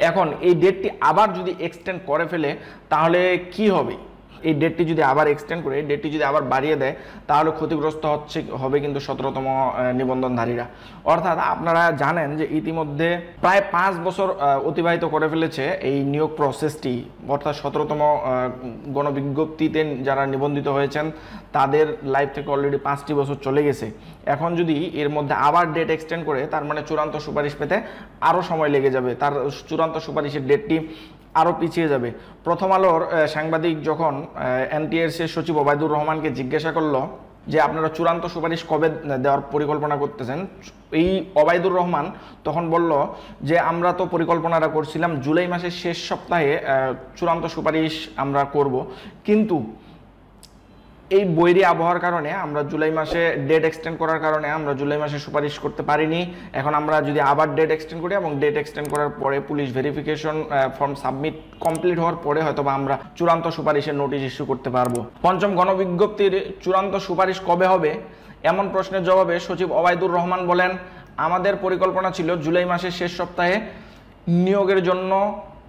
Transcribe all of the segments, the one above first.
এখন এই ডেটটি আবার যদি এক্সটেন্ড করে ফেলে তাহলে কি হবে? এই ডেটটি যদি আবার এক্সটেন্ড করে ডেটটি যদি আবার বাড়িয়ে দেয় তাহলে ক্ষতিগ্রস্ত হবে কিন্তু 17তম নিবন্ধনধারীরা। অর্থাৎ আপনারা জানেন যে ইতিমধ্যে প্রায় 5 বছর অতিবাহিত করে ফেলেছে এই নিয়োগ প্রসেসটি, অর্থাৎ 17তম গণবিজ্ঞপ্তিতে যারা নিবন্ধিত হয়েছেন তাদের লাইফ থেকে অলরেডি 5টি বছর চলে গেছে। এখন যদি এর মধ্যে আবার ডেট এক্সটেন্ড করে তার মানে চূড়ান্ত সুপারিশ পেতে আরও সময় লেগে যাবে, তার চূড়ান্ত সুপারিশের ডেটটি আরও পিছিয়ে যাবে। প্রথম আলোর সাংবাদিক যখন এনটিআরসির সচিব ওবায়দুর রহমানকে জিজ্ঞাসা করলো যে আপনারা চূড়ান্ত সুপারিশ কবে দেওয়ার পরিকল্পনা করতেছেন, এই ওবায়দুর রহমান তখন বলল যে আমরা তো পরিকল্পনাটা করছিলাম জুলাই মাসের শেষ সপ্তাহে চূড়ান্ত সুপারিশ আমরা করব, কিন্তু এই বৈরী আবহাওয়ার কারণে আমরা জুলাই মাসে ডেট এক্সটেন্ড করার কারণে আমরা জুলাই মাসে সুপারিশ করতে পারিনি। এখন আমরা যদি আবার ডেট এক্সটেন্ড করি এবং ডেট এক্সটেন্ড করার পরে police verification form submit complete হওয়ার পরে হয়তোবা আমরা চূড়ান্ত সুপারিশের নোটিশ ইস্যু করতে পারবো। পঞ্চম গণবিজ্ঞপ্তির চূড়ান্ত সুপারিশ কবে হবে এমন প্রশ্নের জবাবে সচিব ওবায়দুর রহমান বলেন, আমাদের পরিকল্পনা ছিল জুলাই মাসের শেষ সপ্তাহে নিয়োগের জন্য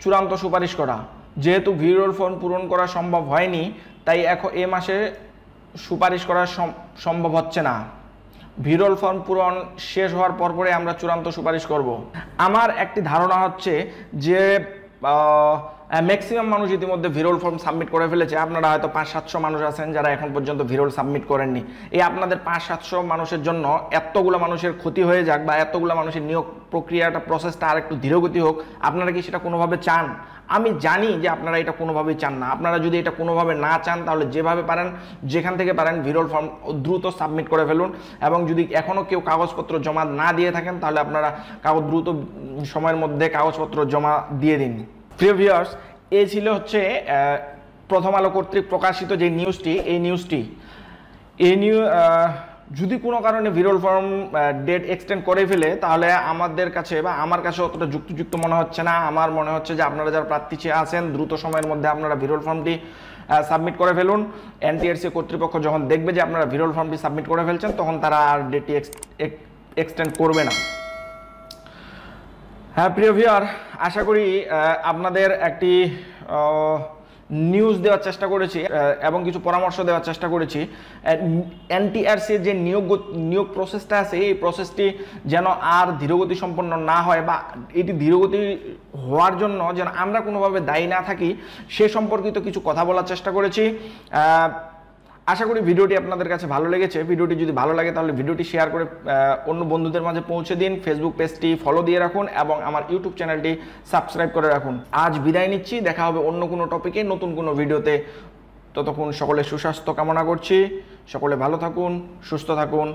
চূড়ান্ত সুপারিশ করা। যেহেতু ভিরোল ফর্ম পূরণ করা সম্ভব হয়নি তাই এখন এ মাসে সুপারিশ করা সম্ভব হচ্ছে না। ভিরোল ফর্ম পূরণ শেষ হওয়ার পরে আমরা চূড়ান্ত সুপারিশ করব। আমার একটি ধারণা হচ্ছে যে ম্যাক্সিমাম মানুষ ইতিমধ্যে ভিরোল ফর্ম সাবমিট করে ফেলেছে। আপনারা হয়তো 500-700 মানুষ আছেন যারা এখন পর্যন্ত ভিরোল সাবমিট করেননি। এই আপনাদের 500-700 মানুষের জন্য এতগুলো মানুষের ক্ষতি হয়ে যাক বা এতগুলো মানুষের নিয়োগ প্রক্রিয়াটা প্রসেসটা আর একটু ধীরগতি হোক, আপনারা কি সেটা কোনোভাবে চান? আমি জানি যে আপনারা এটা কোনোভাবেই চান না। আপনারা যদি এটা কোনোভাবে না চান তাহলে যেভাবে পারেন যেখান থেকে পারেন ভিরোল ফর্ম দ্রুত সাবমিট করে ফেলুন, এবং যদি এখনও কেউ কাগজপত্র জমা না দিয়ে থাকেন তাহলে আপনারা দ্রুত সময়ের মধ্যে কাগজপত্র জমা দিয়ে দিন। প্রিয় ভিউয়ার্স, এই ছিল হচ্ছে প্রথম আলো কর্তৃক প্রকাশিত যে নিউজটি, এই যদি কোনো কারণে ভিরোল ফর্ম ডেট এক্সটেন্ড করে ফেলে তাহলে আমাদের কাছে বা আমার কাছে অতটা যুক্তিযুক্ত মনে হচ্ছে না। আমার মনে হচ্ছে যে আপনারা যারা প্রার্থী আছেন দ্রুত সময়ের মধ্যে আপনারা ভিরোল ফর্মটি সাবমিট করে ফেলুন। এনটিআরসি কর্তৃপক্ষ যখন দেখবে যে আপনারা ভিরোল ফর্মটি সাবমিট করে ফেলছেন তখন তারা আর ডেটটি এক্সটেন্ড করবে না। হ্যাঁ প্রিয় ভিউয়ার, আশা করি আপনাদের একটি নিউজ দেওয়ার চেষ্টা করেছি এবং কিছু পরামর্শ দেওয়ার চেষ্টা করেছি। এনটিআরসির যে নিয়োগ প্রসেসটা আছে এই প্রসেসটি যেন আর ধীরগতি সম্পন্ন না হয় বা এটি ধীরগতি হওয়ার জন্য যেন আমরা কোনোভাবে দায়ী না থাকি সে সম্পর্কিত কিছু কথা বলার চেষ্টা করেছি। আশা করি ভিডিওটি আপনাদের কাছে ভালো লেগেছে। ভিডিওটি যদি ভালো লাগে তাহলে ভিডিওটি শেয়ার করে অন্য বন্ধুদের মাঝে পৌঁছে দিন। ফেসবুক পেজটি ফলো দিয়ে রাখুন এবং আমার ইউটিউব চ্যানেলটি সাবস্ক্রাইব করে রাখুন। আজ বিদায় নিচ্ছি, দেখা হবে অন্য কোনো টপিকে নতুন কোনো ভিডিওতে। ততক্ষণ সকলে সুস্বাস্থ্য কামনা করছি। সকলে ভালো থাকুন, সুস্থ থাকুন।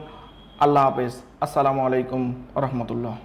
আল্লাহ হাফেজ। আসসালামু আলাইকুম ওয়া রাহমাতুল্লাহ।